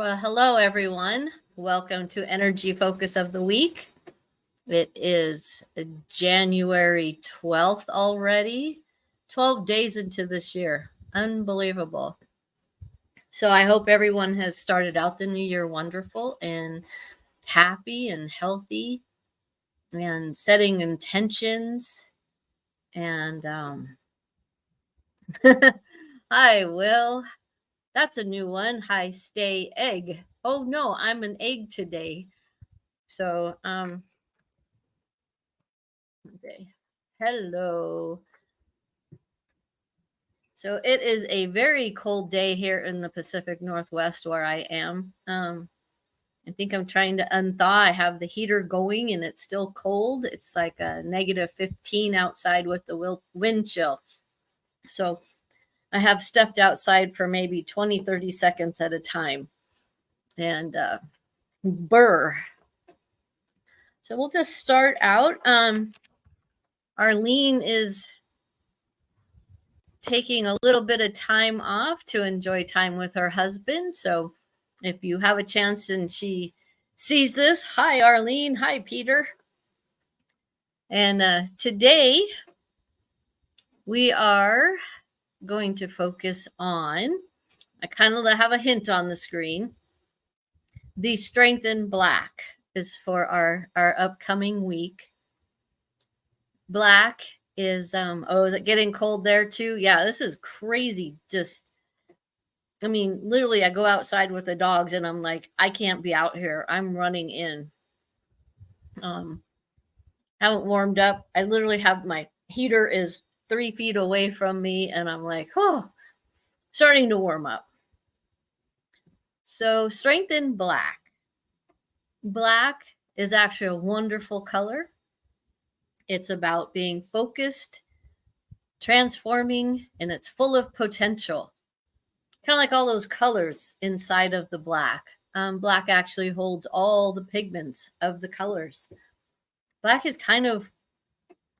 Well, hello, everyone. Welcome to Energy Focus of the Week. It is January 12th already, 12 days into this year. Unbelievable. So I hope everyone has started out the new year wonderful and happy and healthy and setting intentions. And hi, Will. That's a new one. Hi, stay egg. Oh no, I'm an egg today. So, hello. So it is a very cold day here in the Pacific Northwest where I am. I think I'm trying to unthaw. I have the heater going and it's still cold. It's like a negative 15 outside with the wind chill. So I have stepped outside for maybe 20, 30 seconds at a time. And burr. So we'll just start out. Arlene is taking a little bit of time off to enjoy time with her husband. So if you have a chance and she sees this, hi, Arlene. Hi, Peter. And today we are going to focus on, I kind of have a hint on the screen. The Strength in Black is for our upcoming week. Black is, is it getting cold there too? Yeah, this is crazy. I mean, literally, I go outside with the dogs and I'm like, I can't be out here. I'm running in. Haven't warmed up. I literally have my heater is 3 feet away from me and I'm like, oh, starting to warm up. So Strength in Black. Black is actually a wonderful color. It's about being focused, transforming, and it's full of potential. Kind of like all those colors inside of the black. Black actually holds all the pigments of the colors. Black is kind of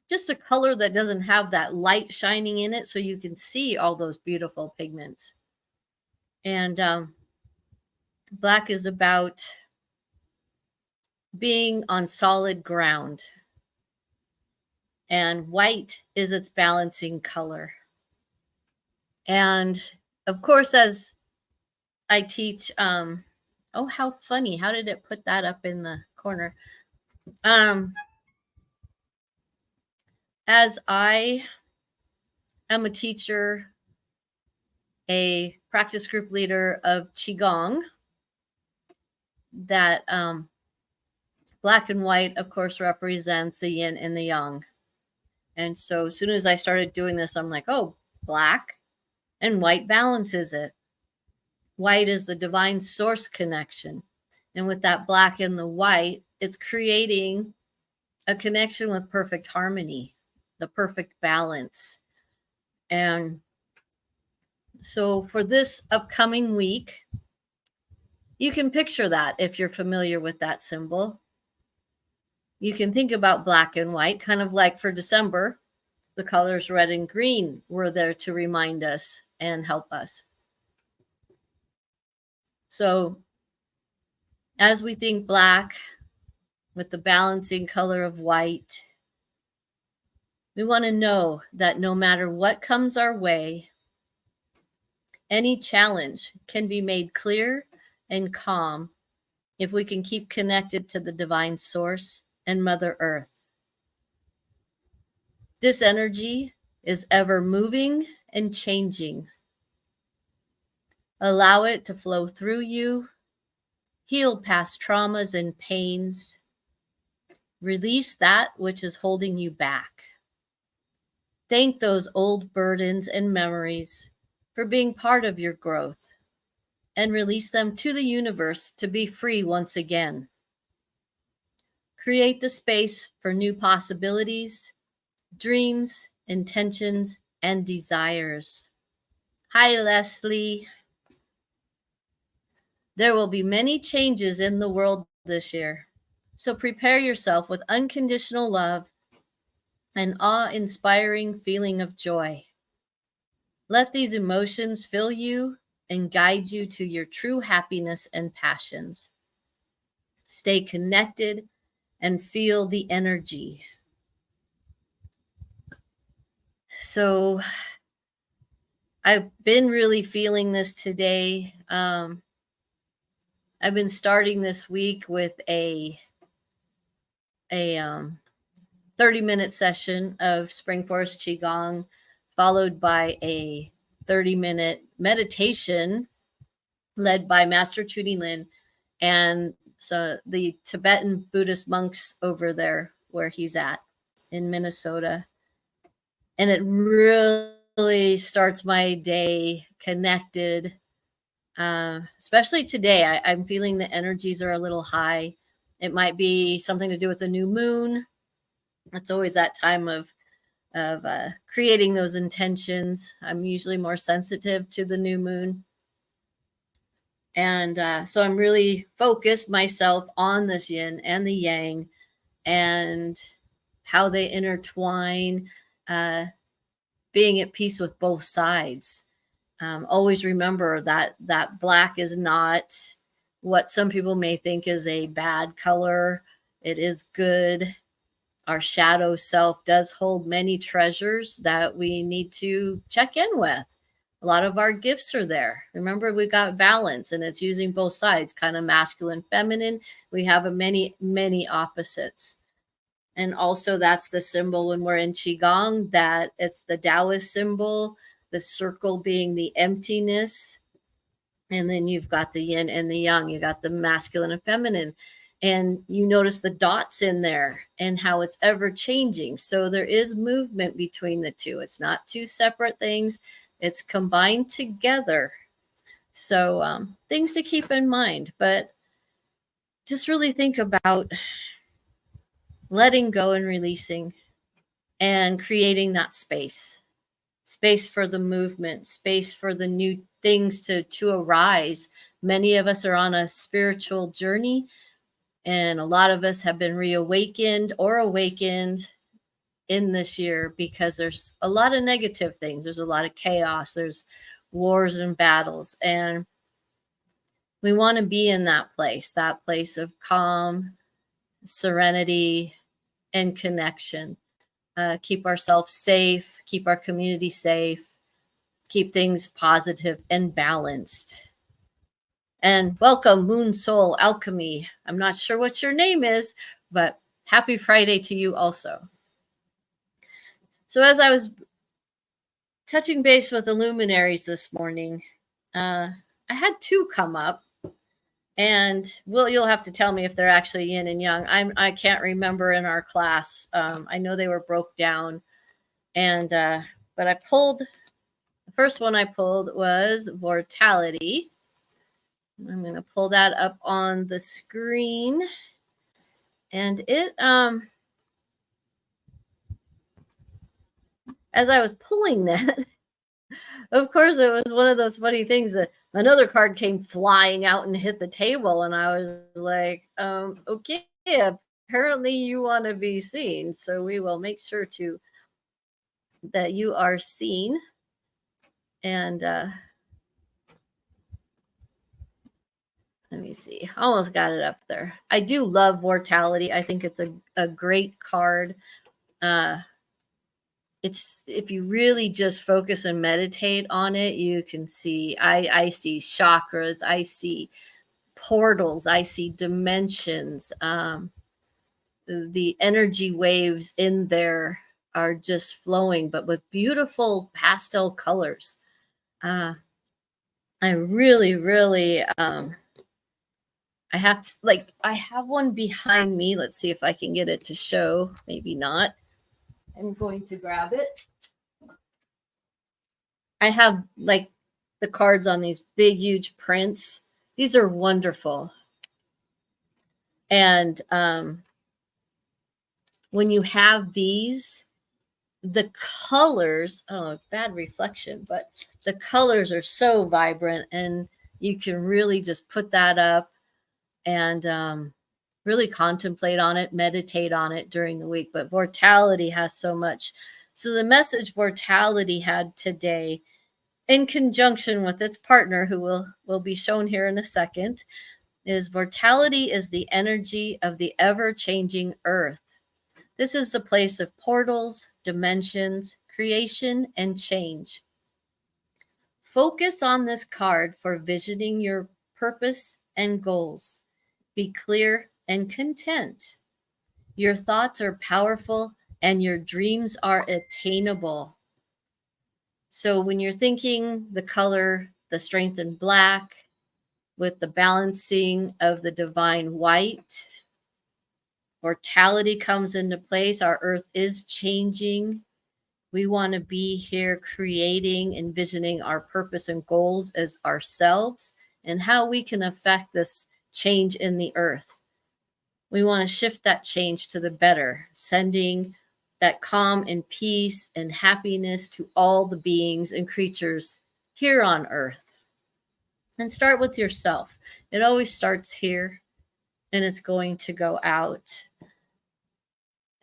just a color that doesn't have that light shining in it, so you can see all those beautiful pigments. And black is about being on solid ground. And white is its balancing color. And of course, as I teach, oh, how funny. How did it put that up in the corner? As I am a teacher, a practice group leader of Qigong, that black and white, of course, represents the yin and the yang. And so as soon as I started doing this, I'm like, oh, black and white balances it. White is the divine source connection. And with that black and the white, it's creating a connection with perfect harmony, the perfect balance. And so for this upcoming week, you can picture that if you're familiar with that symbol. You can think about black and white, kind of like for December, the colors red and green were there to remind us and help us. So as we think black with the balancing color of white, we want to know that no matter what comes our way, any challenge can be made clear and calm if we can keep connected to the divine source and Mother Earth. This energy is ever moving and changing. Allow it to flow through you, heal past traumas and pains, release that which is holding you back. Thank those old burdens and memories for being part of your growth, and release them to the universe to be free once again. Create the space for new possibilities, dreams, intentions, and desires. Hi, Leslie. There will be many changes in the world this year, so prepare yourself with unconditional love and awe-inspiring feeling of joy. Let these emotions fill you and guide you to your true happiness and passions. Stay connected and feel the energy. So I've been really feeling this today. I've been starting this week with a 30-minute session of Spring Forest Qigong, followed by a 30-minute meditation led by Master Trudy Lin and so the Tibetan Buddhist monks over there where he's at in Minnesota. And it really starts my day connected. Especially today, I'm feeling the energies are a little high. It might be something to do with the new moon. It's always that time of creating those intentions. I'm usually more sensitive to the new moon. And so I'm really focused myself on this yin and the yang and how they intertwine, being at peace with both sides. Always remember that black is not what some people may think is a bad color. It is good. Our shadow self does hold many treasures that we need to check in with. A lot of our gifts are there. Remember, we got balance and it's using both sides, kind of masculine, feminine. We have many opposites. And also that's the symbol when we're in Qigong, that it's the Taoist symbol, the circle being the emptiness. And then you've got the yin and the yang. You got the masculine and feminine. And you notice the dots in there and how it's ever changing. So there is movement between the two. It's not two separate things. It's combined together. So things to keep in mind, but just really think about letting go and releasing and creating that space for the movement, space for the new things to arise. Many of us are on a spiritual journey, and a lot of us have been reawakened or awakened in this year because there's a lot of negative things. There's a lot of chaos. There's wars and battles. And we want to be in that place of calm, serenity, and connection. Keep ourselves safe, keep our community safe, keep things positive and balanced. And welcome, Moon Soul Alchemy. I'm not sure what your name is, but happy Friday to you also. So as I was touching base with the luminaries this morning, I had two come up, and you'll have to tell me if they're actually yin and yang. I can't remember in our class. I know they were broke down, and but I pulled the first one. I pulled was Vortality. I'm going to pull that up on the screen, and it as I was pulling that, of course, it was one of those funny things that another card came flying out and hit the table. And I was like, okay, apparently you want to be seen. So we will make sure that you are seen. And let me see. Almost got it up there. I do love Mortality. I think it's a great card. It's if you really just focus and meditate on it, you can see, I see chakras, I see portals, I see dimensions. The energy waves in there are just flowing, but with beautiful pastel colors. I really, I have one behind me. Let's see if I can get it to show. Maybe not. I'm going to grab it. I have like the cards on these big, huge prints. These are wonderful. And when you have these, the colors, bad reflection, but the colors are so vibrant, and you can really just put that up and really contemplate on it, meditate on it during the week. But Vortality has so much. So the message Vortality had today in conjunction with its partner, who will be shown here in a second, is Vortality is the energy of the ever-changing earth. This is the place of portals, dimensions, creation, and change. Focus on this card for visioning your purpose and goals. Be clear and content. Your thoughts are powerful and your dreams are attainable. So when you're thinking the color, the strength in black, with the balancing of the divine white, mortality comes into place. Our earth is changing. We want to be here creating, envisioning our purpose and goals as ourselves and how we can affect this change in the earth. We want to shift that change to the better, sending that calm and peace and happiness to all the beings and creatures here on earth. And start with yourself. It always starts here and it's going to go out.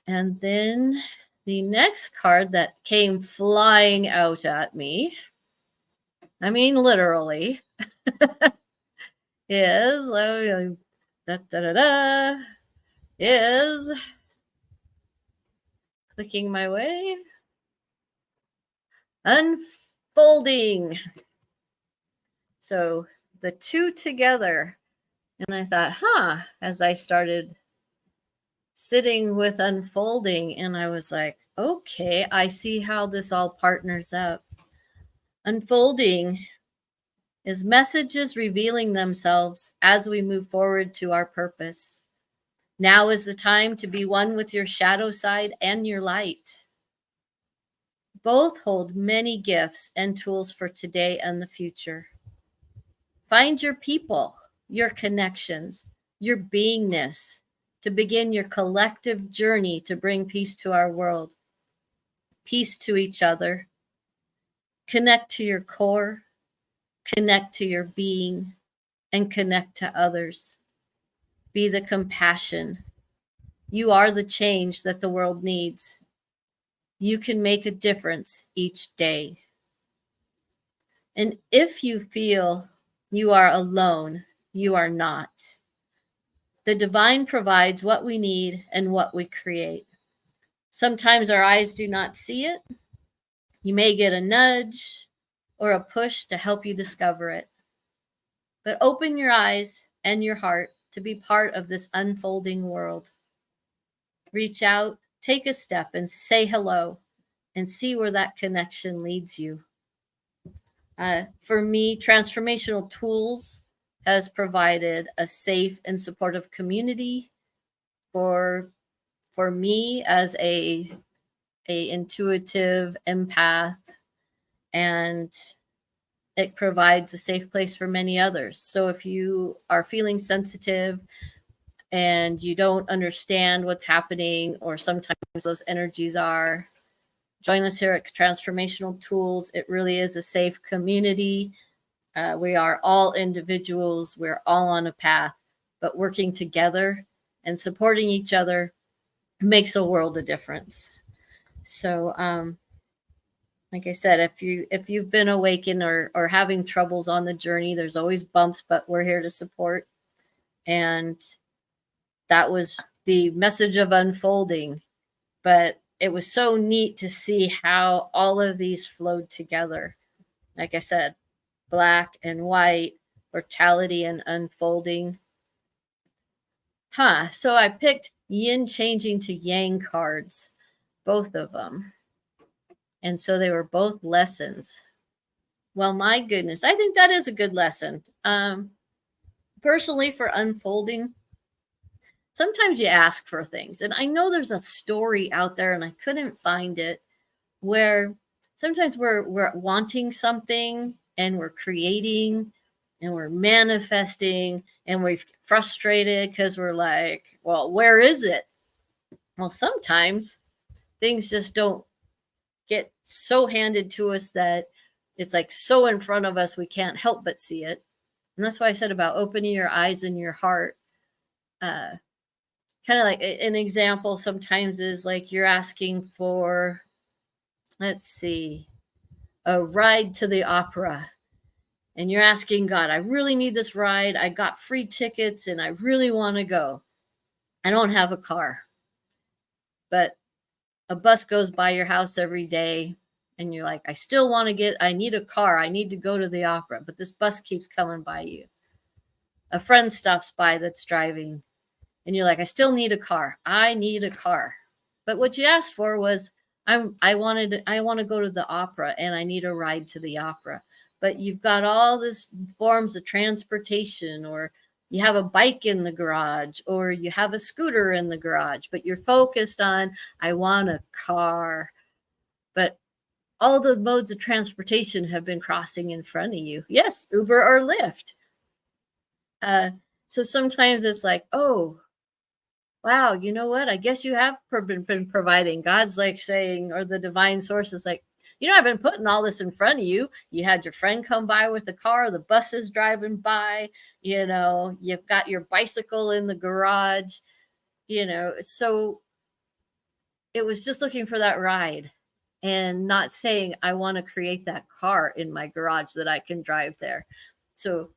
And then the next card that came flying out at me, I mean literally, is is clicking my way, unfolding. So the two together, and I thought, as I started sitting with unfolding, and I was like, okay, I see how this all partners up. Unfolding is messages revealing themselves as we move forward to our purpose. Now is the time to be one with your shadow side and your light. Both hold many gifts and tools for today and the future. Find your people, your connections, your beingness to begin your collective journey to bring peace to our world, peace to each other. Connect to your core, connect to your being, and connect to others. Be the compassion. You are the change that the world needs. You can make a difference each day. And if you feel you are alone, you are not. The divine provides what we need and what we create. Sometimes our eyes do not see it. You may get a nudge or a push to help you discover it. But open your eyes and your heart to be part of this unfolding world. Reach out, take a step, and say hello, and see where that connection leads you. For me, Transformational Tools has provided a safe and supportive community for me as a intuitive empath, and it provides a safe place for many others. So if you are feeling sensitive and you don't understand what's happening, or sometimes those energies are, join us here at Transformational Tools. It really is a safe community. We are all individuals. We're all on a path, but working together and supporting each other makes a world of difference. So, like I said, if you've been awakened or having troubles on the journey, there's always bumps, but we're here to support. And that was the message of unfolding. But it was so neat to see how all of these flowed together. Like I said, black and white, mortality and unfolding. So I picked yin changing to yang cards, both of them. And so they were both lessons. Well, my goodness, I think that is a good lesson. Personally, for unfolding, sometimes you ask for things. And I know there's a story out there, and I couldn't find it, where sometimes we're wanting something and we're creating and we're manifesting and we're frustrated because we're like, well, where is it? Well, sometimes things just don't get so handed to us that it's like so in front of us we can't help but see it. And that's why I said about opening your eyes and your heart. Kind of like an example sometimes is like you're asking for, let's see, a ride to the opera, and you're asking God, I really need this ride. I got free tickets and I really want to go. I don't have a car, but a bus goes by your house every day, and you're like, I need a car. I need to go to the opera, but this bus keeps coming by you. A friend stops by that's driving, and you're like, I still need a car. I need a car. But what you asked for was, I want to go to the opera and I need a ride to the opera. But you've got all this forms of transportation, or you have a bike in the garage, or you have a scooter in the garage, but you're focused on, I want a car. But all the modes of transportation have been crossing in front of you. Yes, Uber or Lyft. So sometimes it's like, oh, wow, you know what? I guess you have been providing. God's like saying, or the divine source is like, I've been putting all this in front of you. You had your friend come by with the car, the bus is driving by, you've got your bicycle in the garage, so it was just looking for that ride and not saying, I want to create that car in my garage that I can drive there. So,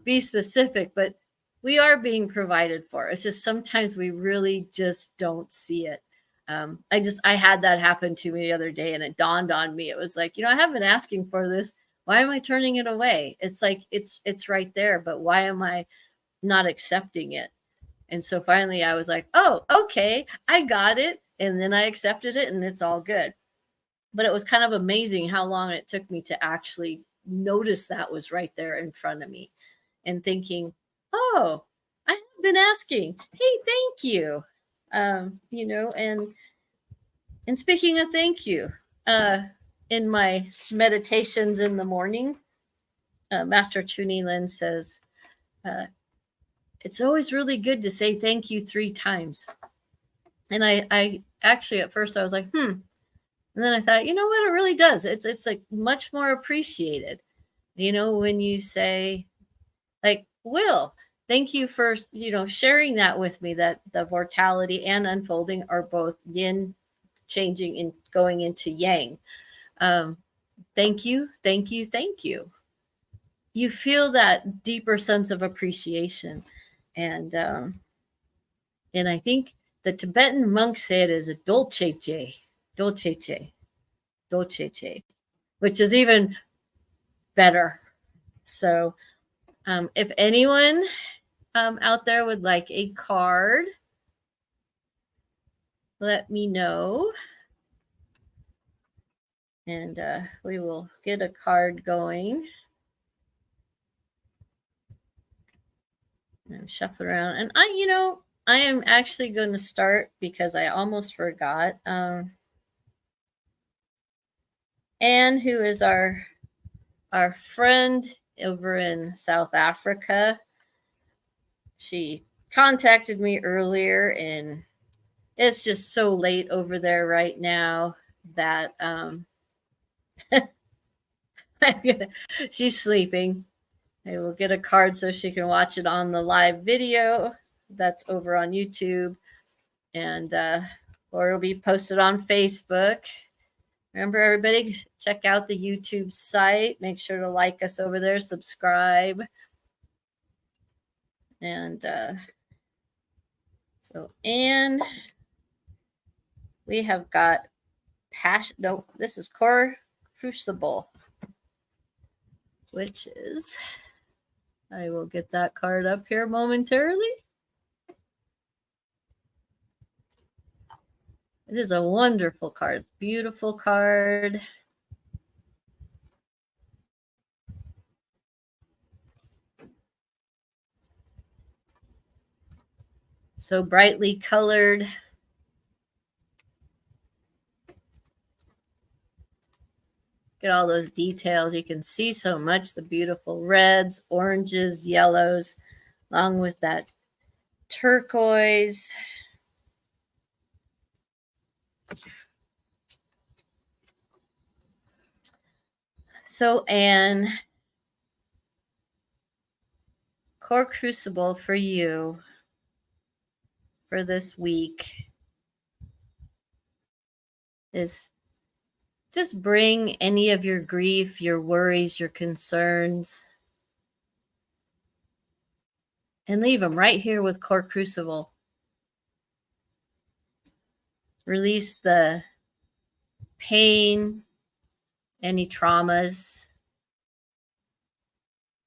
be specific, but we are being provided for. It's just sometimes we really just don't see it. I had that happen to me the other day, and it dawned on me. It was like, I haven't been asking for this. Why am I turning it away? It's like, it's right there, but why am I not accepting it? And so finally I was like, oh, okay, I got it. And then I accepted it, and it's all good. But it was kind of amazing how long it took me to actually notice that was right there in front of me, and thinking, oh, I have been asking. Hey, thank you. And speaking of thank you, in my meditations in the morning, Master Chuni Lin says, it's always really good to say thank you 3 times. And I actually, at first I was like, And then I thought, you know what? It really does. It's like much more appreciated. When you say, like, Will, thank you for, sharing that with me, that the mortality and unfolding are both yin changing and going into yang. Thank you, thank you, thank you. You feel that deeper sense of appreciation. And I think the Tibetan monks say it as a dolceche, dolceche, dolceche, which is even better. So if anyone out there would like a card, let me know. And we will get a card going. And shuffle around. And I am actually going to start, because I almost forgot. Anne, who is our friend over in South Africa, she contacted me earlier, and it's just so late over there right now that she's sleeping. I will get a card so she can watch it on the live video that's over on YouTube, and or it'll be posted on Facebook. Remember, everybody, check out the YouTube site. Make sure to like us over there, subscribe. And so, Anne, we have got passion. No, this is Core Crucible, which is, I will get that card up here momentarily. It is a wonderful card, beautiful card. So brightly colored. Get all those details. You can see so much, the beautiful reds, oranges, yellows, along with that turquoise. So, Anne, Core Crucible for you for this week is Just bring any of your grief, your worries, your concerns, and leave them right here with Core Crucible. Release the pain, any traumas.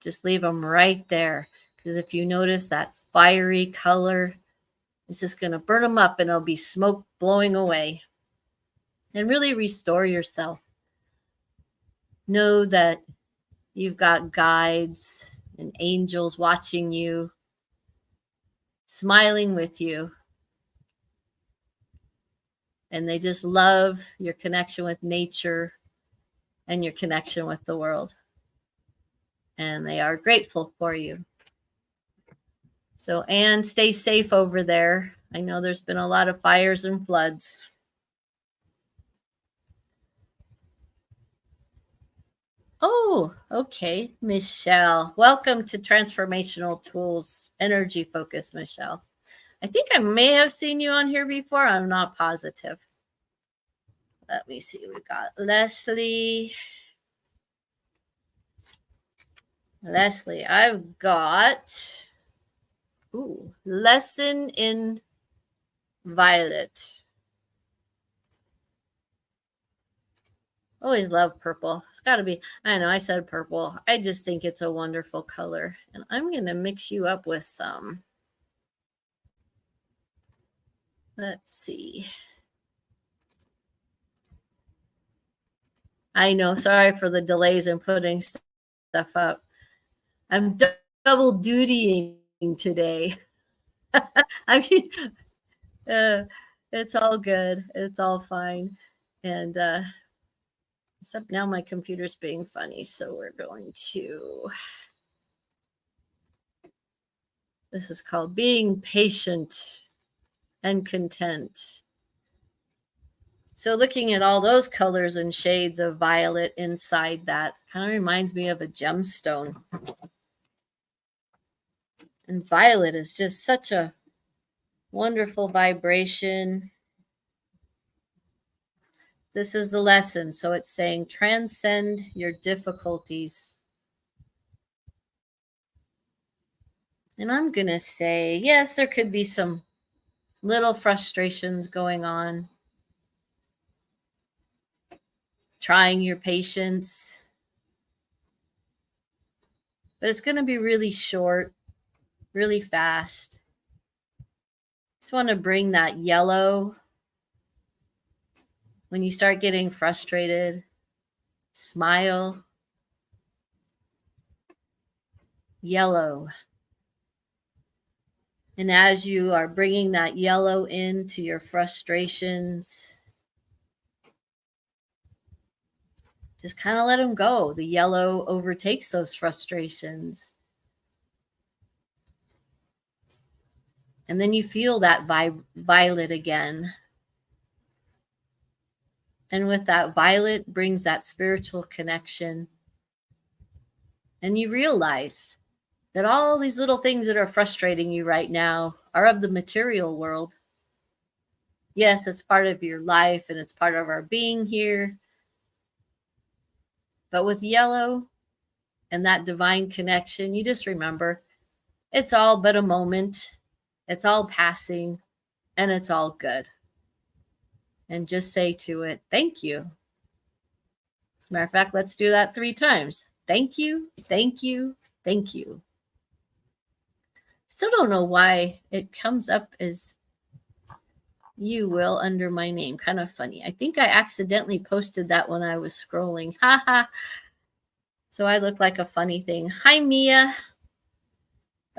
Just leave them right there. Because if you notice that fiery color, it's just going to burn them up and it'll be smoke blowing away. And really restore yourself. Know that you've got guides and angels watching you, smiling with you. And they just love your connection with nature and your connection with the world. And they are grateful for you. So, Anne, stay safe over there. I know there's been a lot of fires and floods. Oh, okay, Michelle. Welcome to Transformational Tools, Energy Focus, Michelle. I think I may have seen you on here before. I'm not positive. Let me see. We've got Leslie. Leslie, I've got Lesson in Violet. Always love purple. It's got to be, I know I said purple. I just think it's a wonderful color. And I'm going to mix you up with some. Let's see. I know, sorry for the delays in putting stuff up. I'm double dutying today. I mean, it's all good. It's all fine. And except now my computer's being funny. So we're going to, this is called Being Patient and Content. So looking at all those colors and shades of violet inside that kind of reminds me of a gemstone. And violet is just such a wonderful vibration. This is the lesson. So it's saying transcend your difficulties. And I'm going to say, yes, there could be some little frustrations going on. Trying your patience. But it's going to be really short, really fast. Just want to bring that yellow. When you start getting frustrated, smile. Yellow. And as you are bringing that yellow into your frustrations, just kind of let them go. The yellow overtakes those frustrations. And then you feel that violet again. And with that violet brings that spiritual connection. And you realize that all these little things that are frustrating you right now are of the material world. Yes, it's part of your life and it's part of our being here. But with yellow and that divine connection, you just remember it's all but a moment. It's all passing and it's all good. And just say to it, thank you. As a matter of fact, let's do that 3 times. Thank you, thank you, thank you. Still don't know why it comes up as you will under my name. Kind of funny. I think I accidentally posted that when I was scrolling. Haha. So I look like a funny thing. Hi, Mia.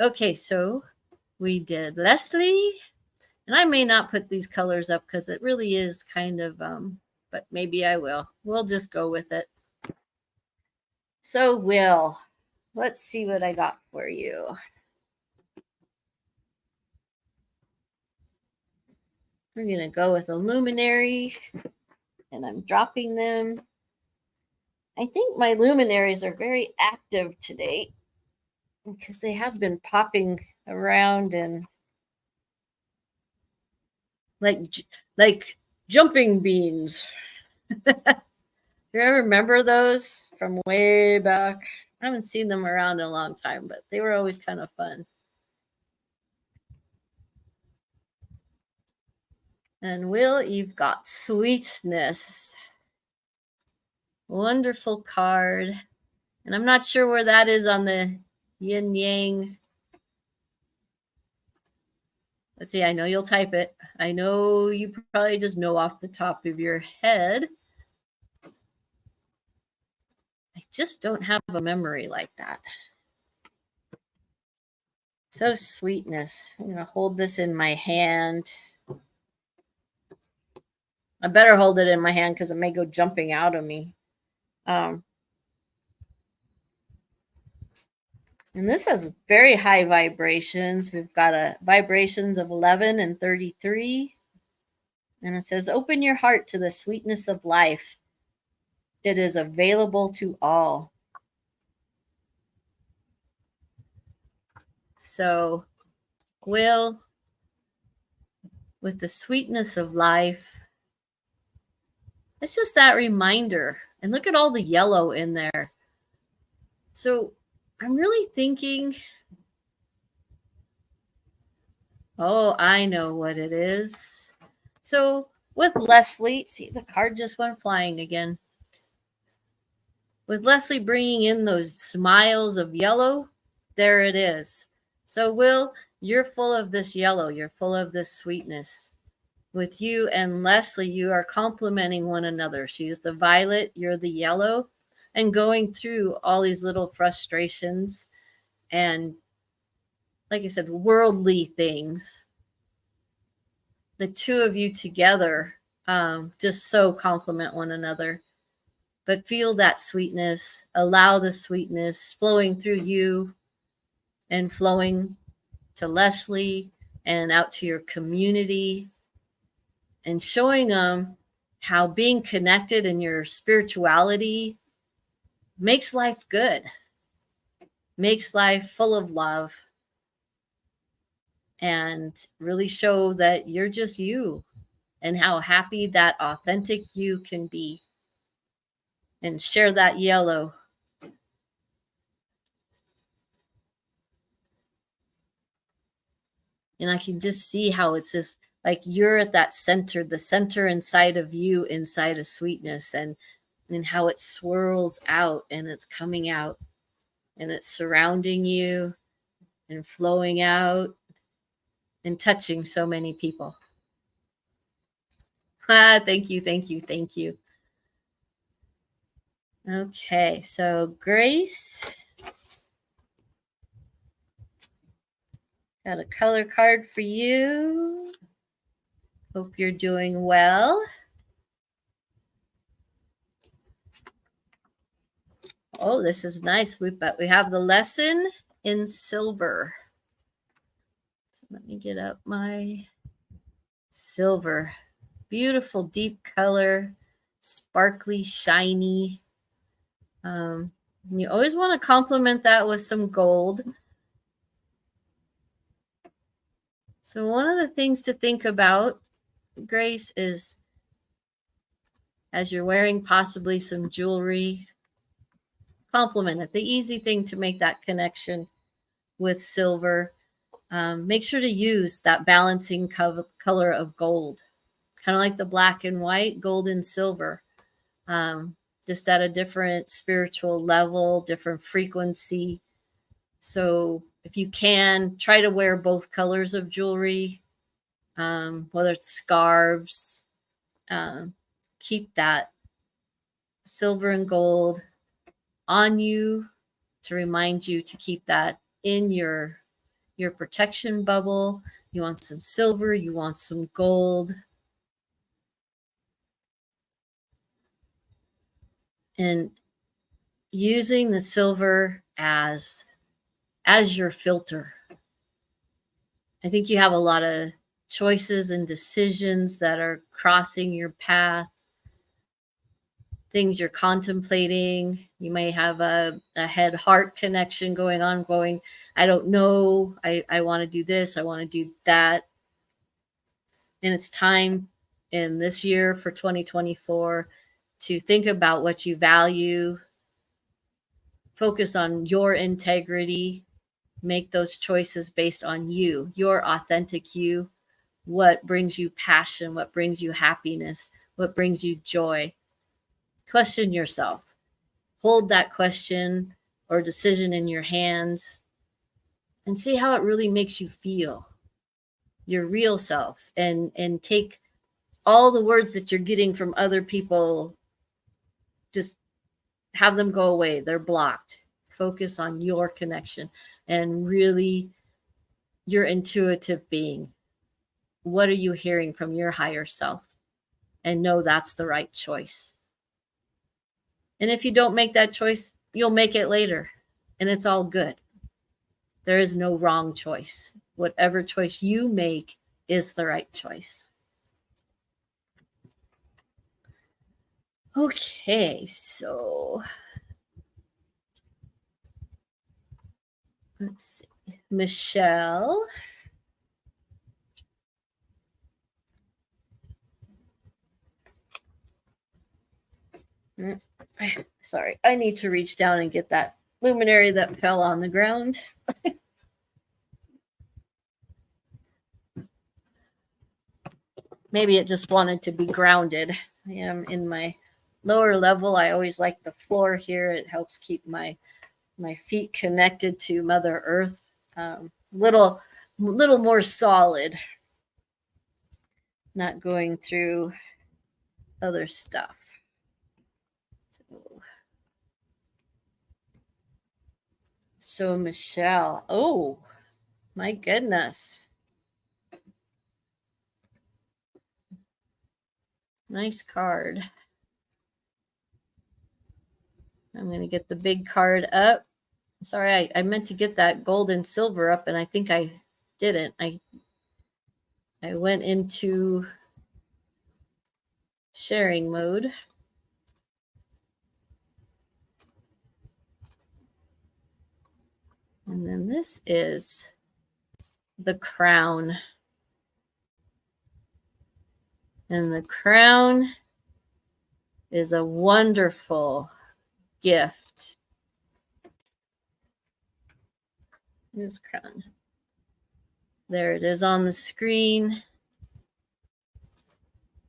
Okay, so we did Leslie. And I may not put these colors up because it really is kind of, but maybe I will. We'll just go with it. So Will, let's see what I got for you. We're going to go with a luminary, and I'm dropping them. I think my luminaries are very active today because they have been popping around and like jumping beans. You ever remember those from way back? I haven't seen them around in a long time, but they were always kind of fun. And Will, you've got sweetness. Wonderful card. And I'm not sure where that is on the yin yang. Let's see, I know you'll type it. I know you probably just know off the top of your head. I just don't have a memory like that. So sweetness. I'm going to hold this in my hand. I better hold it in my hand because it may go jumping out of me. And this has very high vibrations. We've got a vibrations of 11 and 33. And it says, open your heart to the sweetness of life. It is available to all. So, Will, with the sweetness of life, it's just that reminder. And look at all the yellow in there. So, I'm really thinking, oh, I know what it is. So, with Leslie, see, the card just went flying again. With Leslie bringing in those smiles of yellow, there it is. So, Will, you're full of this yellow. You're full of this sweetness. With you and Leslie, you are complementing one another. She's the violet, you're the yellow, and going through all these little frustrations and, like I said, worldly things. The two of you together just so complement one another. But feel that sweetness, allow the sweetness flowing through you and flowing to Leslie and out to your community, and showing them how being connected in your spirituality makes life good, makes life full of love, and really show that you're just you and how happy that authentic you can be. And share that yellow. And I can just see how it's just like you're at that center, the center inside of you, inside of sweetness, and how it swirls out and it's coming out and it's surrounding you and flowing out and touching so many people. Thank you, thank you, thank you. Okay, so Grace, got a color card for you. Hope you're doing well. Oh, this is nice. We have the lesson in silver. So let me get up my silver. Beautiful deep color, sparkly, shiny. You always want to complement that with some gold. So one of the things to think about, Grace, is as you're wearing possibly some jewelry, complement it. The easy thing to make that connection with silver, make sure to use that balancing color of gold, kind of like the black and white, gold and silver, just at a different spiritual level, different frequency. So if you can, try to wear both colors of jewelry, whether it's scarves, keep that silver and gold on you to remind you to keep that in your protection bubble. You want some silver, you want some gold. And using the silver as your filter. I think you have a lot of choices and decisions that are crossing your path, things you're contemplating. You may have a head heart connection going on, going, I don't know, I want to do this, I want to do that. And it's time in this year for 2024 to think about what you value, focus on your integrity, make those choices based on you, your authentic you, what brings you passion, what brings you happiness, what brings you joy. Question yourself. Hold that question or decision in your hands and see how it really makes you feel, your real self, and take all the words that you're getting from other people, just have them go away. They're blocked. Focus on your connection and really your intuitive being. What are you hearing from your higher self? And know that's the right choice. And if you don't make that choice, you'll make it later. And it's all good. There is no wrong choice. Whatever choice you make is the right choice. Okay, so let's see. Michelle. Sorry, I need to reach down and get that luminary that fell on the ground. Maybe it just wanted to be grounded. I am in my lower level. I always like the floor here. It helps keep my feet connected to Mother Earth. Little more solid. Not going through other stuff. So Michelle, oh my goodness. Nice card. I'm going to get the big card up. Sorry, I meant to get that gold and silver up, and I think I didn't. I went into sharing mode. And then this is the crown. And the crown is a wonderful gift. Here's crown. There it is on the screen.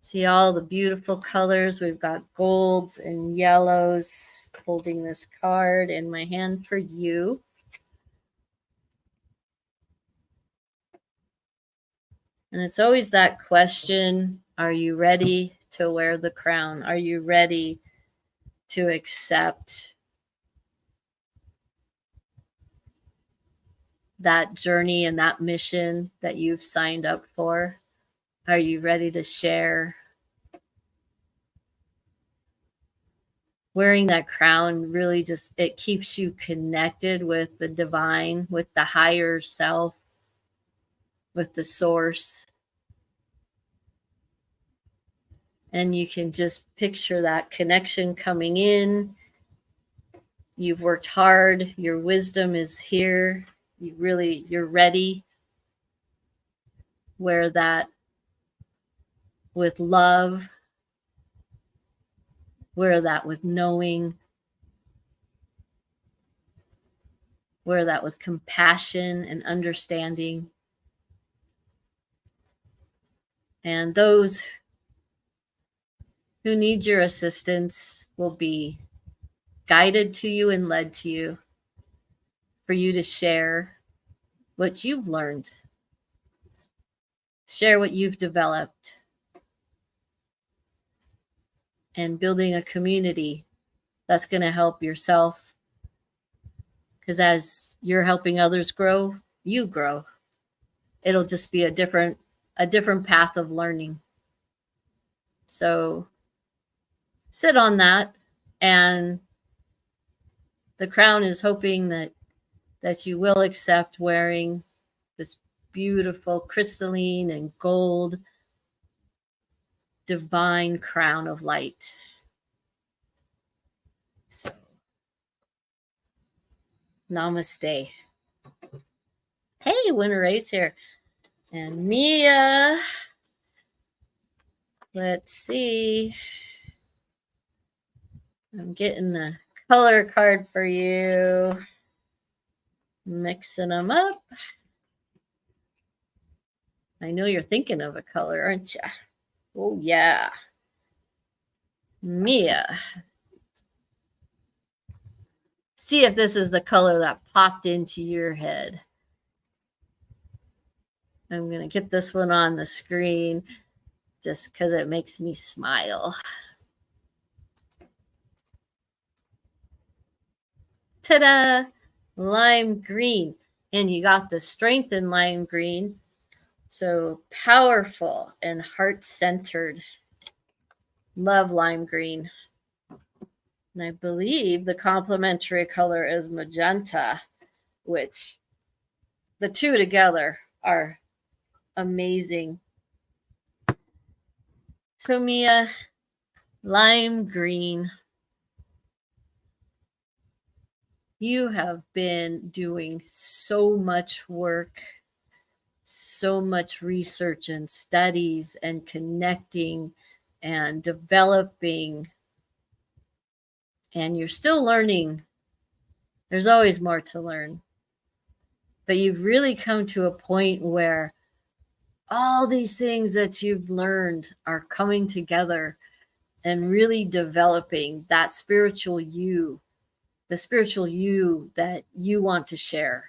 See all the beautiful colors. We've got golds and yellows. Holding this card in my hand for you. And it's always that question, are you ready to wear the crown? Are you ready to accept that journey and that mission that you've signed up for? Are you ready to share? Wearing that crown really just, it keeps you connected with the divine, with the higher self, with the source. And you can just picture that connection coming in. You've worked hard. Your wisdom is here. You're ready. Wear that with love. Wear that with knowing. Wear that with compassion and understanding. And those who need your assistance will be guided to you and led to you for you to share what you've learned. Share what you've developed. And building a community that's going to help yourself. Because as you're helping others grow, you grow. It'll just be a different path of learning. So sit on that, and the crown is hoping that you will accept wearing this beautiful crystalline and gold divine crown of light. So, namaste. Hey, Winter Race here. And Mia, let's see. I'm getting a color card for you. Mixing them up. I know you're thinking of a color, aren't you? Oh, yeah. Mia. See if this is the color that popped into your head. I'm going to get this one on the screen just because it makes me smile. Ta-da! Lime green. And you got the strength in lime green. So powerful and heart-centered. Love lime green. And I believe the complementary color is magenta, which the two together are amazing. So Mia, lime green. You have been doing so much work, so much research and studies and connecting and developing, and you're still learning. There's always more to learn. But you've really come to a point where all these things that you've learned are coming together and really developing that spiritual you, the spiritual you that you want to share,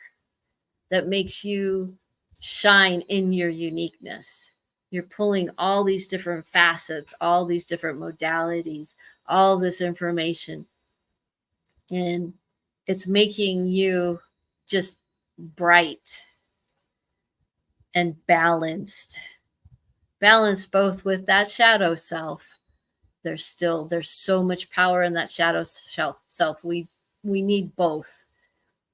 that makes you shine in your uniqueness. You're pulling all these different facets, all these different modalities, all this information, and it's making you just bright and balanced both with that shadow self. There's so much power in that shadow self. We need both,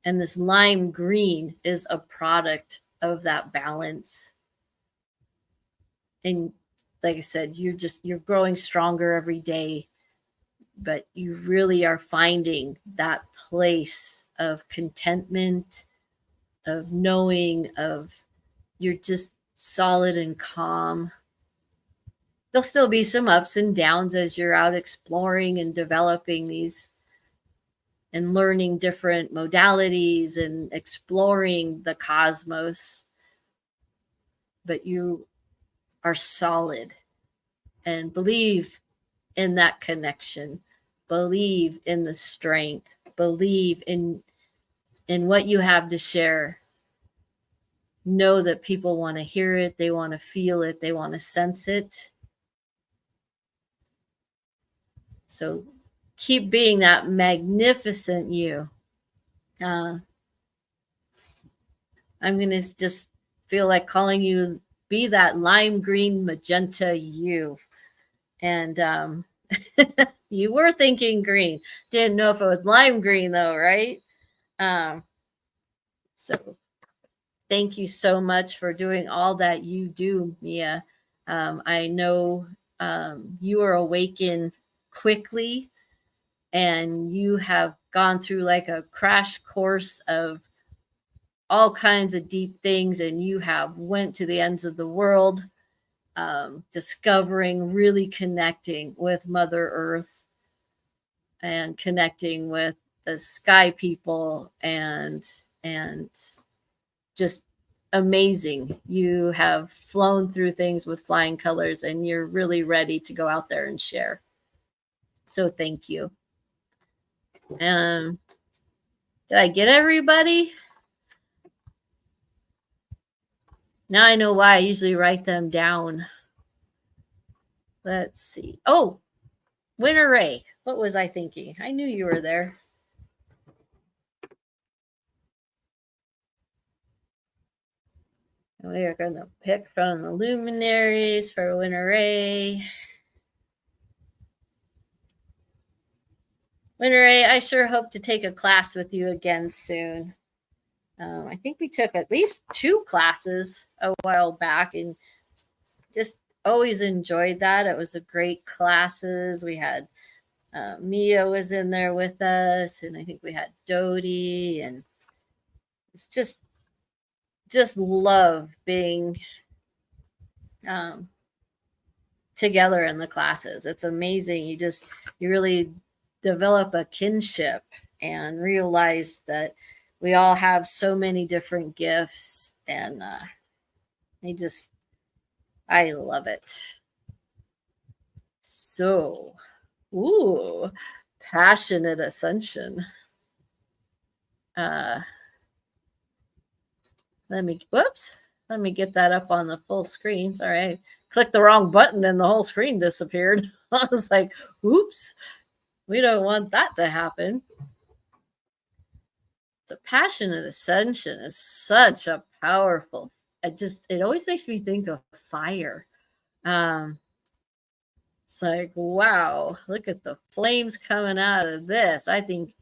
and this lime green is a product of that balance. And like I said, you're growing stronger every day, but you really are finding that place of contentment, of knowing, of you're just solid and calm. There'll still be some ups and downs as you're out exploring and developing these and learning different modalities and exploring the cosmos, but you are solid, and believe in that connection, believe in the strength, believe in what you have to share. Know that people want to hear it, they want to feel it, they want to sense it. So keep being that magnificent you. I'm going to just feel like calling you, be that lime green magenta you. And you were thinking green. Didn't know if it was lime green though, right? So thank you so much for doing all that you do, Mia. I know you are awakened quickly, and you have gone through like a crash course of all kinds of deep things, and you have went to the ends of the world, discovering, really connecting with Mother Earth and connecting with the sky people, and just amazing. You have flown through things with flying colors, and you're really ready to go out there and share. So thank you. Did I get everybody? Now I know why I usually write them down. Let's see. Oh, Winter Ray. What was I thinking? I knew you were there. We are going to pick from the luminaries for Winter Ray. Winter Ray, I sure hope to take a class with you again soon. I think we took at least 2 classes a while back, and just always enjoyed that. It was a great classes. We had Mia was in there with us, and I think we had Dodie, and it's just love being together in the classes. It's amazing. You really develop a kinship and realize that we all have so many different gifts, and I love it. So, ooh, passionate ascension. Uh, let me get that up on the full screen. Sorry, I clicked the wrong button and the whole screen disappeared. I was like, oops, we don't want that to happen. The passionate ascension is such a powerful. It always makes me think of fire. Um, it's like, wow, look at the flames coming out of this. I think,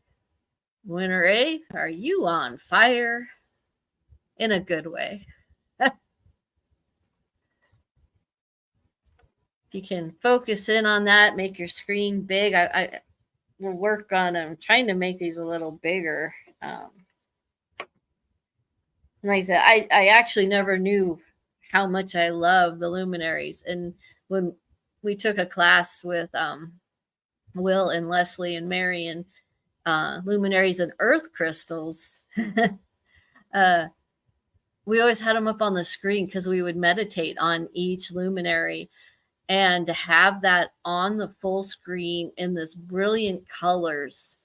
Winner A, are you on fire in a good way? If you can focus in on that, make your screen big. I will work on trying to make these a little bigger. Like I said, I actually never knew how much I love the luminaries. And when we took a class with Will and Leslie and Mary and luminaries and earth crystals, we always had them up on the screen because we would meditate on each luminary. And to have that on the full screen in this brilliant colors,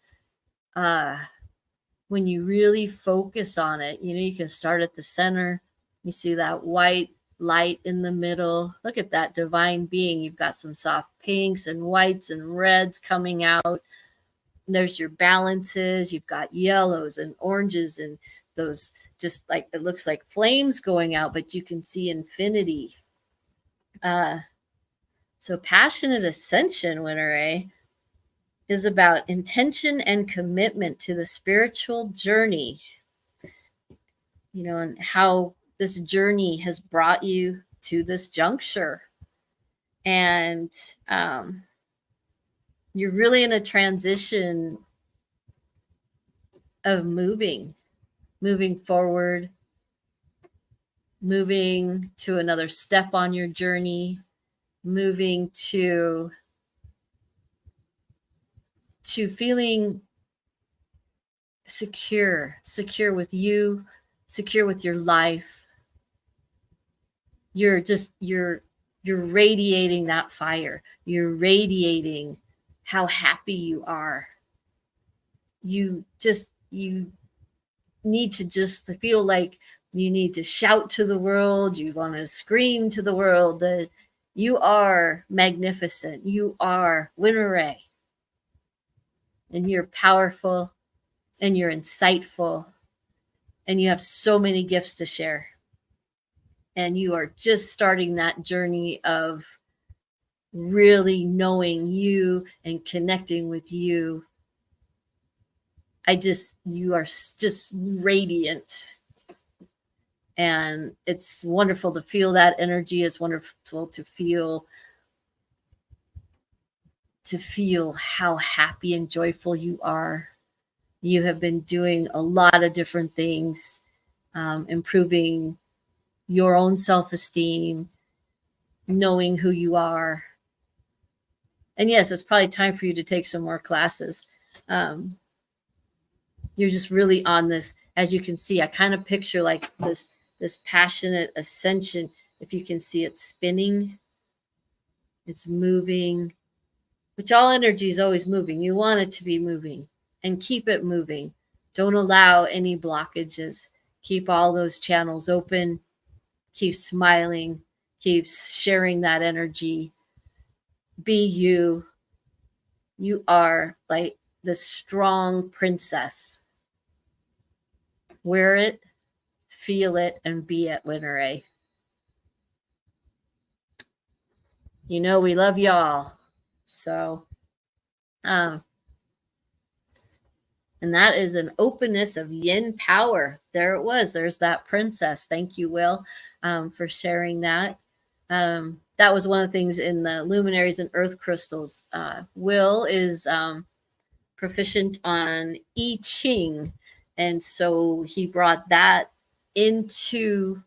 when you really focus on it, you can start at the center. You see that white light in the middle. Look at that divine being. You've got some soft pinks and whites and reds coming out. There's your balances. You've got yellows and oranges and those just like, it looks like flames going out, but you can see infinity. So passionate ascension, Winner A, is about intention and commitment to the spiritual journey, and how this journey has brought you to this juncture. And you're really in a transition of moving forward, moving to another step on your journey, moving to feeling secure with you, secure with your life. You're radiating that fire. You're radiating how happy you are. You need to just feel like you need to shout to the world. You want to scream to the world that you are magnificent. You are Winner A. And you're powerful, and you're insightful, and you have so many gifts to share. And you are just starting that journey of really knowing you and connecting with you. You are just radiant. And it's wonderful to feel that energy. It's wonderful to feel how happy and joyful you are. You have been doing a lot of different things, improving your own self-esteem, knowing who you are. And yes, it's probably time for you to take some more classes. You're just really on this, as you can see, I kind of picture like this passionate ascension. If you can see it spinning, it's moving, which all energy is always moving. You want it to be moving, and keep it moving. Don't allow any blockages. Keep all those channels open. Keep smiling. Keep sharing that energy. Be you. You are like the strong princess. Wear it, feel it, and be it, Winner A. We love y'all. So, and that is an openness of yin power. There it was. There's that princess. Thank you, Will, for sharing that. That was one of the things in the luminaries and earth crystals. Will is proficient on I Ching. And so he brought that into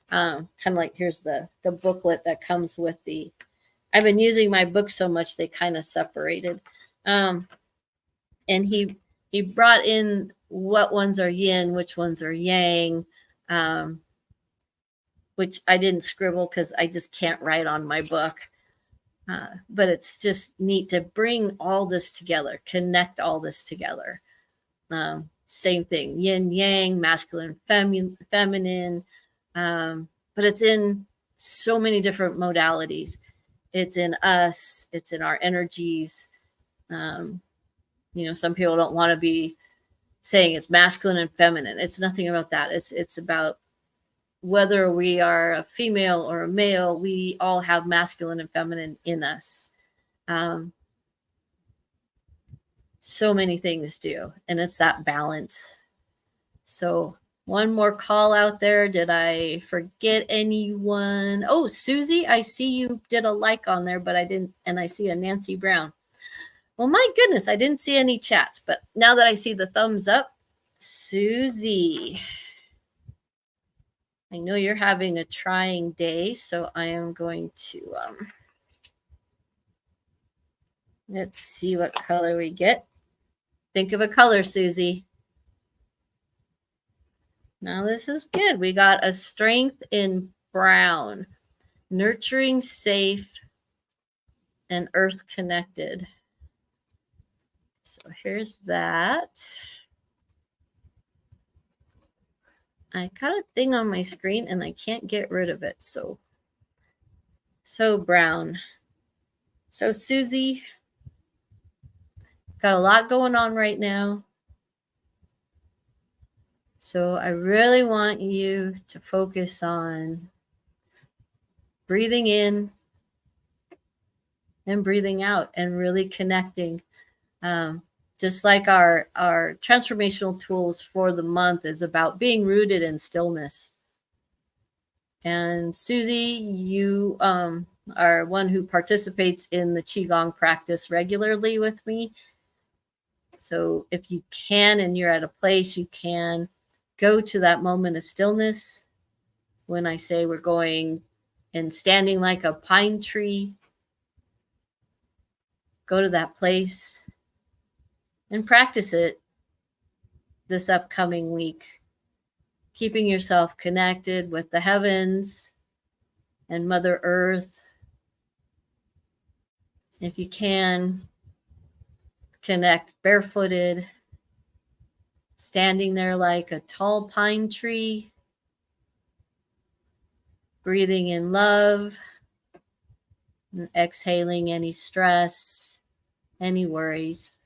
kind of like, here's the booklet that comes with I've been using my book so much, they kind of separated. And he brought in what ones are yin, which ones are yang, which I didn't scribble because I just can't write on my book. But it's just neat to bring all this together, connect all this together. Same thing, yin, yang, masculine, feminine. But it's in so many different modalities. It's in us, it's in our energies. Some people don't want to be saying it's masculine and feminine. It's nothing about that. It's about whether we are a female or a male, we all have masculine and feminine in us. So many things do, and it's that balance. So one more call out there. Did I forget anyone? Oh, Susie, I see you did a like on there, but I didn't, and I see a Nancy Brown. Well, my goodness, I didn't see any chats, but now that I see the thumbs up, Susie, I know you're having a trying day, so I am going to, let's see what color we get. Think of a color, Susie. Now this is good. We got a strength in brown, nurturing, safe, and earth connected. So here's that. I got a thing on my screen and I can't get rid of it. So brown. So Susie, got a lot going on right now. So I really want you to focus on breathing in and breathing out and really connecting. Just like our transformational tools for the month is about being rooted in stillness. And Susie, you are one who participates in the Qigong practice regularly with me. So if you can, and you're at a place you can, go to that moment of stillness. When I say we're going and standing like a pine tree, go to that place and practice it this upcoming week, keeping yourself connected with the heavens and Mother Earth. If you can, connect barefooted, standing there like a tall pine tree, breathing in love and exhaling any stress, any worries.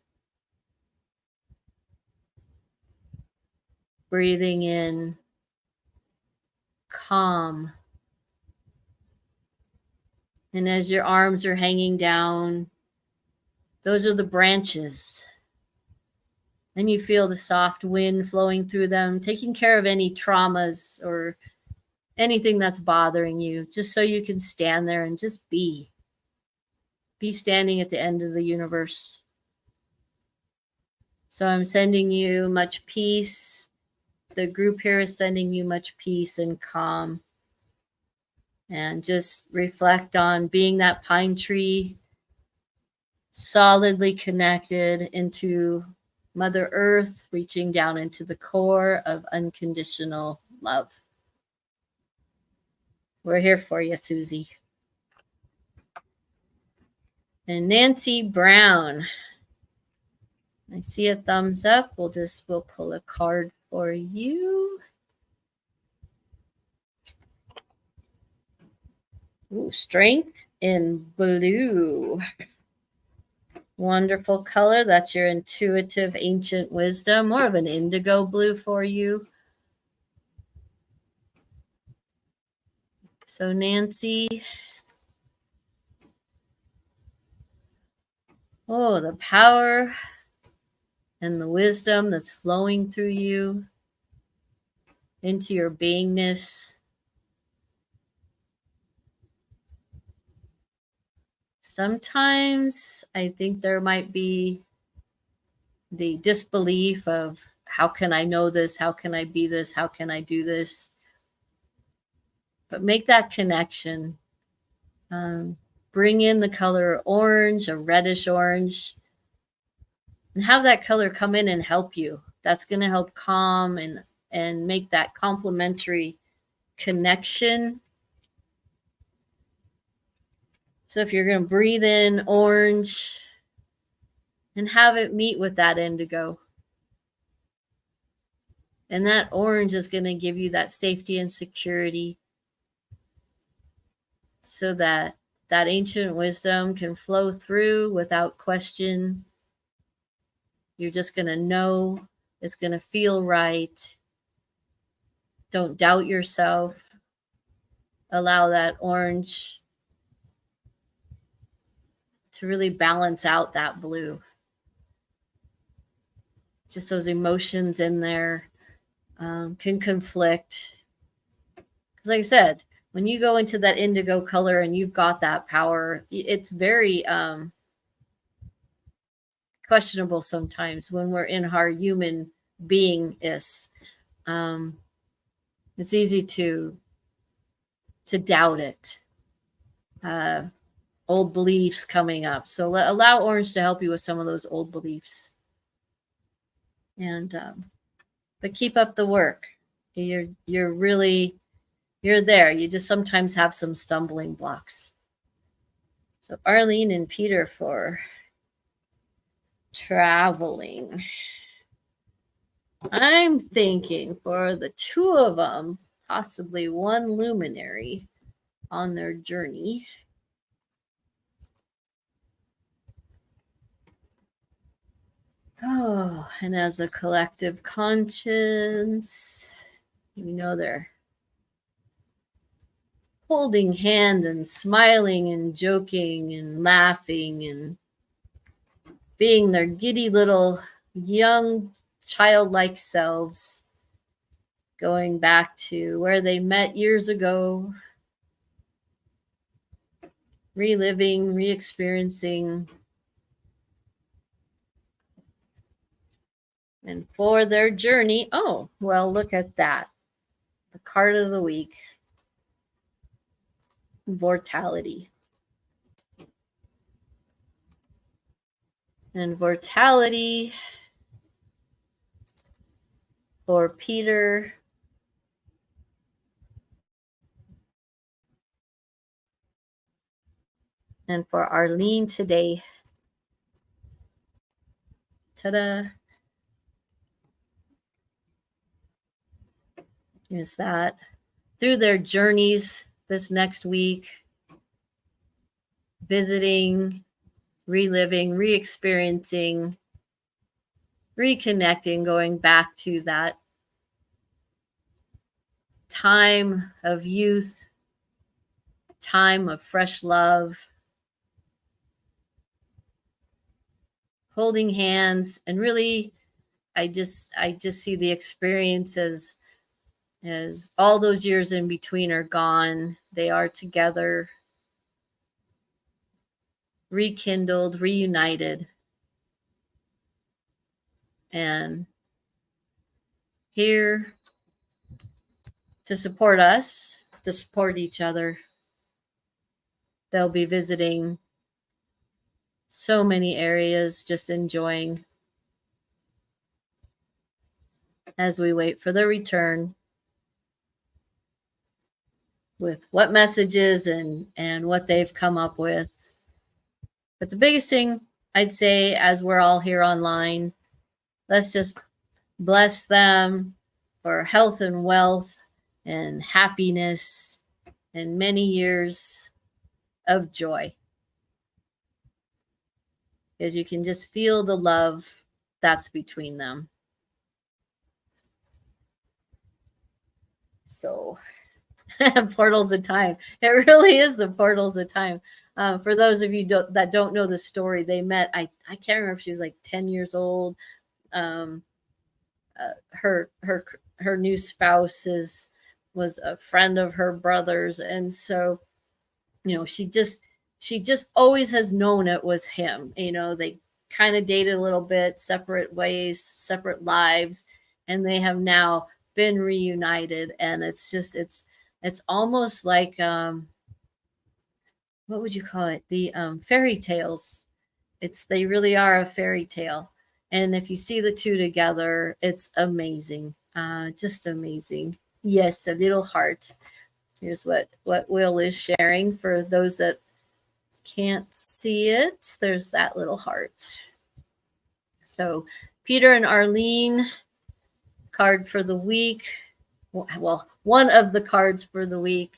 Breathing in calm. And as your arms are hanging down, those are the branches. And you feel the soft wind flowing through them, taking care of any traumas or anything that's bothering you, just so you can stand there and just be. Be standing at the end of the universe. So I'm sending you much peace. The group here is sending you much peace and calm. And just reflect on being that pine tree, solidly connected into Mother Earth, reaching down into the core of unconditional love. We're here for you, Susie. And Nancy Brown, I see a thumbs up. We'll pull a card for you. Ooh, strength in blue. Wonderful color. That's your intuitive ancient wisdom, more of an indigo blue for you. So Nancy, oh, the power and the wisdom that's flowing through you into your beingness. Sometimes I think there might be the disbelief of, how can I know this? How can I be this? How can I do this? But make that connection. Bring in the color orange, a reddish orange. and have that color come in and help you. That's going to help calm and make that complementary connection. So if you're going to breathe in orange and have it meet with that indigo, and that orange is going to give you that safety and security, so that that ancient wisdom can flow through without question. You're just going to know, it's going to feel right. Don't doubt yourself. Allow that orange to really balance out that blue. Just those emotions in there can conflict. Because like I said, when you go into that indigo color and you've got that power, it's very questionable sometimes when we're in our human beingness. It's easy to doubt it. Old beliefs coming up. So allow orange to help you with some of those old beliefs. And but keep up the work. You're there. You just sometimes have some stumbling blocks. So Arlene and Peter for traveling. I'm thinking for the two of them, possibly one luminary on their journey. Oh, and as a collective conscience, we know they're holding hands and smiling and joking and laughing and being their giddy little young childlike selves, going back to where they met years ago, reliving, re-experiencing. And for their journey, oh, well, look at that. The card of the week, Vortality. And Vortality for Peter and for Arlene today. Ta-da! Is that through their journeys this next week, visiting, reliving, re-experiencing, reconnecting, going back to that time of youth, time of fresh love, holding hands, and really I just see the experiences as all those years in between are gone. They are together, rekindled, reunited, and here to support us, to support each other. They'll be visiting so many areas, just enjoying as we wait for the return with what messages and what they've come up with. But the biggest thing I'd say, as we're all here online, let's just bless them for health and wealth and happiness and many years of joy. Because you can just feel the love that's between them. So portals of time. It really is the portals of time. For those of you that don't know the story, they met, I can't remember if she was like 10 years old. Her new spouse was a friend of her brother's. And so, she just always has known it was him. They kind of dated a little bit, separate ways, separate lives, and they have now been reunited. And it's almost like, what would you call it? The fairy tales. They really are a fairy tale. And if you see the two together, it's amazing. Just amazing. Yes, a little heart. Here's what Will is sharing for those that can't see it. There's that little heart. So Peter and Arlene, card for the week. Well, one of the cards for the week,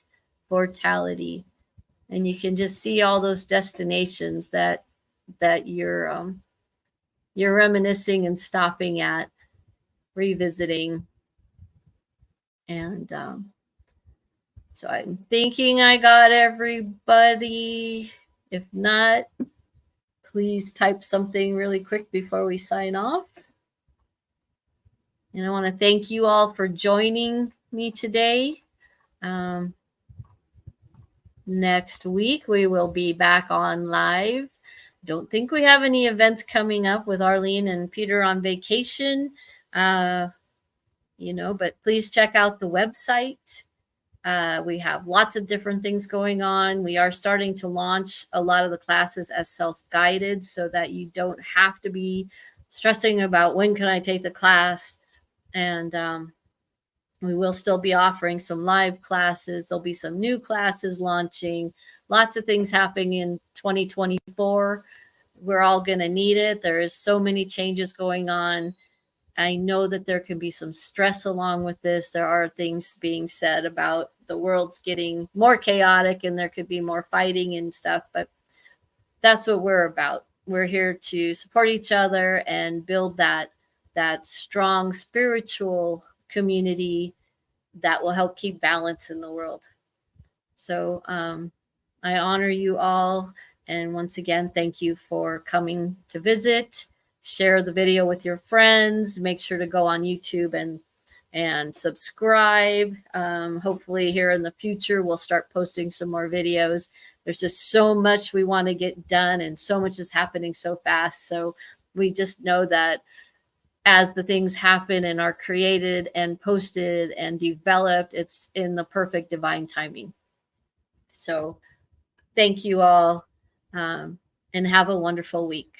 Mortality. And you can just see all those destinations that you're reminiscing and stopping at, revisiting. And so I'm thinking I got everybody. If not, please type something really quick before we sign off. And I want to thank you all for joining me today. Next week, we will be back on live. Don't think we have any events coming up with Arlene and Peter on vacation, but please check out the website. We have lots of different things going on. We are starting to launch a lot of the classes as self-guided so that you don't have to be stressing about when can I take the class. And we will still be offering some live classes. There'll be some new classes launching, lots of things happening in 2024. We're all going to need it. There is so many changes going on. I know that there can be some stress along with this. There are things being said about the world's getting more chaotic and there could be more fighting and stuff, but that's what we're about. We're here to support each other and build that strong spiritual community that will help keep balance in the world. So I honor you all. And once again, thank you for coming to visit. Share the video with your friends. Make sure to go on YouTube and subscribe. Hopefully here in the future, we'll start posting some more videos. There's just so much we want to get done and so much is happening so fast. So we just know that as the things happen and are created and posted and developed, it's in the perfect divine timing. So thank you all, and have a wonderful week.